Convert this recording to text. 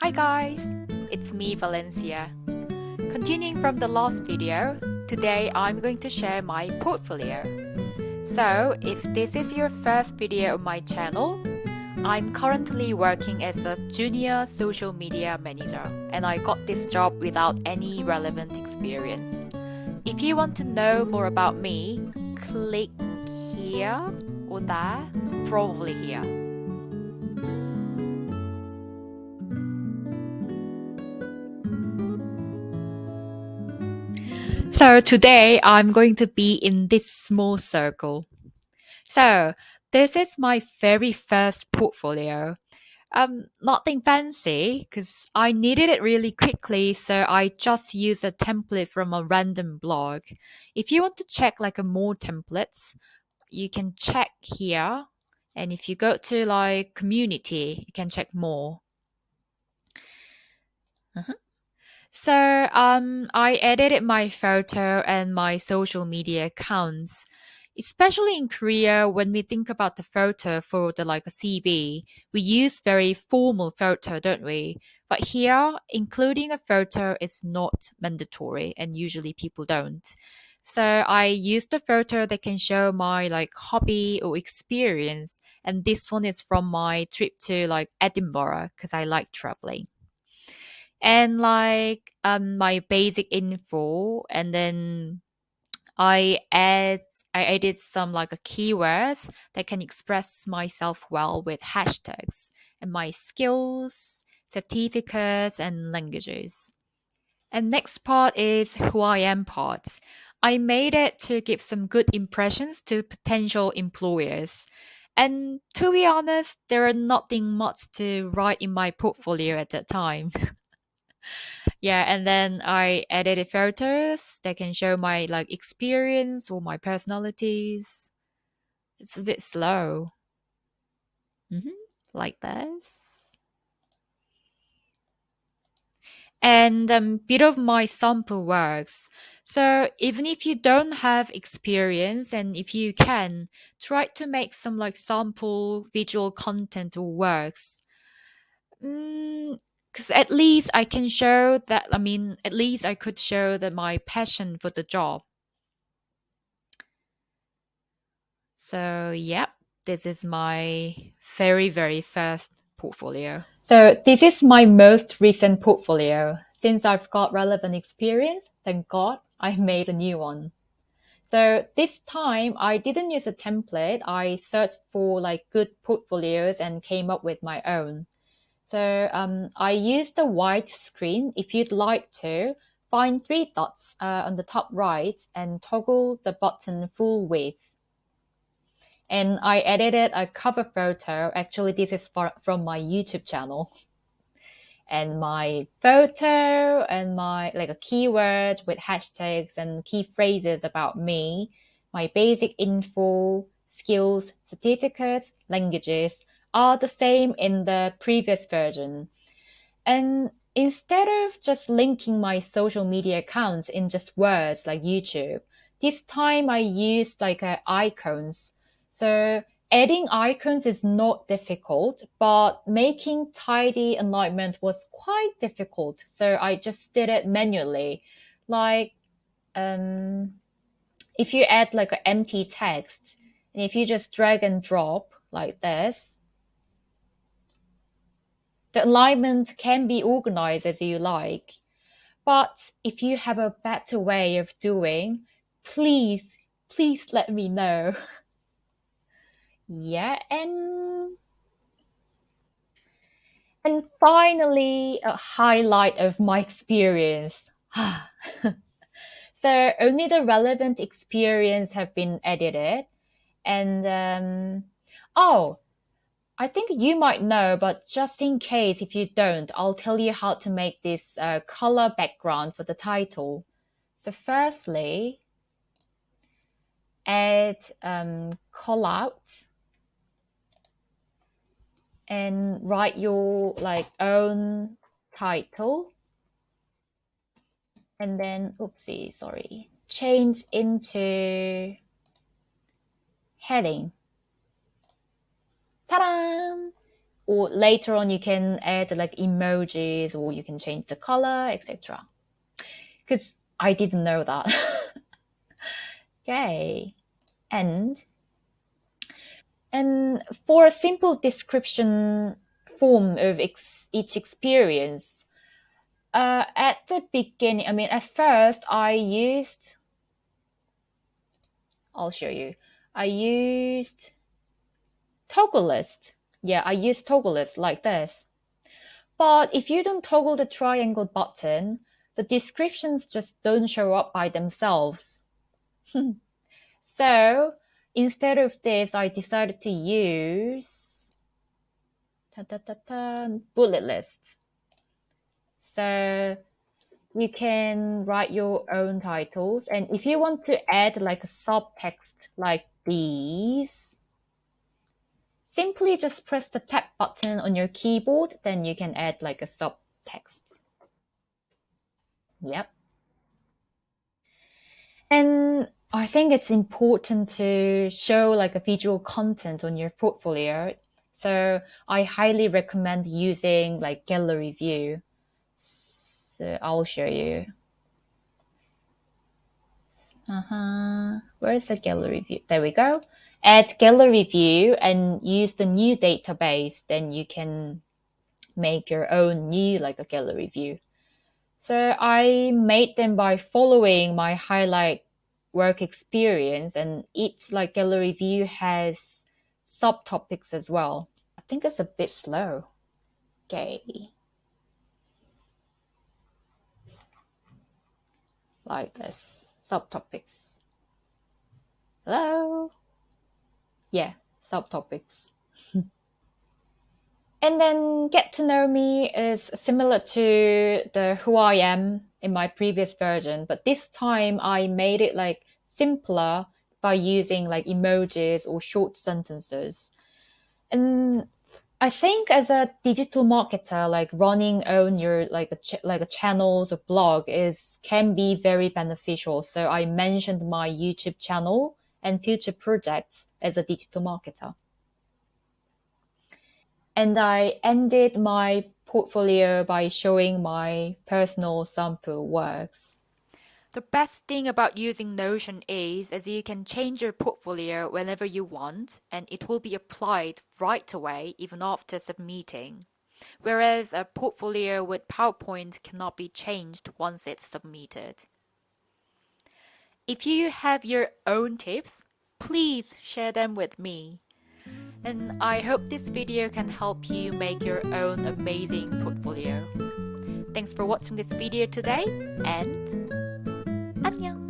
Hi guys, it's me Valencia. Continuing from the last video, today I'm going to share my portfolio. So if this is your first video on my channel, I'm currently working as a junior social media manager and I got this job without any relevant experience. If you want to know more about me, click here or there, probably here. So today I'm going to be in this small circle. So this is my very first portfolio. Nothing fancy because I needed it really quickly, so I just used a template from a random blog. If you want to check like more templates, you can check here. And if you go to like community, you can check more. So I edited my photo and my social media accounts. Especially in Korea, when we think about the photo for the like a CV, we use very formal photo, don't we? But here, including a photo is not mandatory, and usually people don't. So I used a photo that can show my like hobby or experience, and this one is from my trip to like Edinburgh because I like traveling and like my basic info, and then I add I added some like a keywords that can express myself well with hashtags and my skills, certificates and languages. And next part is who I am part. I made it to give some good impressions to potential employers. And to be honest, there are nothing much to write in my portfolio at that time. Yeah, and then I edited photos that can show my like experience or my personalities. It's a bit slow. Like this. And bit of my sample works. So even if you don't have experience and if you can, try to make some like sample visual content or works. Because at least I can show that, at least I could show that my passion for the job. So, yep, this is my very, very first portfolio. So, this is my most recent portfolio. Since I've got relevant experience, thank God I made a new one. So, this time I didn't use a template. I searched for like good portfolios and came up with my own. So, I used the white screen. If you'd like to, find three dots on the top right and toggle the button full width. And I edited a cover photo. Actually, this is from my YouTube channel. And my photo and my like a keyword with hashtags and key phrases about me, my basic info, skills, certificates, languages are the same in the previous version. And instead of just linking my social media accounts in just words like YouTube, this time I used like icons. So adding icons is not difficult, but making tidy alignment was quite difficult. So I just did it manually. Like if you add like an empty text, and if you just drag and drop like this, the alignment can be organized as you like. But if you have a better way of doing, please let me know. Yeah, and finally, a highlight of my experience. So only the relevant experience have been edited. And I think you might know, but just in case if you don't, I'll tell you how to make this color background for the title. So firstly, add call out and write your like own title. And then, change into heading. Ta-da! or later on you can add like emojis, or you can change the color, etc. Because I didn't know that. Okay. And for a simple description form of each experience, at the beginning, at first I'll show you. I used Toglist. Yeah, I used Toglist like this. But if you don't toggle the triangle button, the descriptions just don't show up by themselves. So instead of this, I decided to use bullet lists. So you can write your own titles. And if you want to add like a subtext like these, simply just press the tab button on your keyboard, then you can add like a subtext. Yep. And I think it's important to show like a visual content on your portfolio. So I highly recommend using like 갤러리뷰. So I'll show you. Where's the 갤러리뷰? There we go. Add 갤러리뷰 and use the new database. Then you can make your own new like a 갤러리뷰. So I made them by following my highlight work experience, and each like 갤러리뷰 has subtopics as well. I think it's a bit slow. Okay. Like this. Subtopics. Hello? Yeah, subtopics. And then get to know me is similar to the who I am in my previous version, but this time I made it like simpler by using like emojis or short sentences. And I think as a digital marketer, like running on your like a channels or blog can be very beneficial. So I mentioned my YouTube channel and future projects as a digital marketer. And I ended my portfolio by showing my personal sample works. The best thing about using Notion is you can change your portfolio whenever you want, and it will be applied right away, even after submitting. Whereas a portfolio with PowerPoint cannot be changed once it's submitted. If you have your own tips, please share them with me. And I hope this video can help you make your own amazing portfolio. Thanks for watching this video today, and 안녕!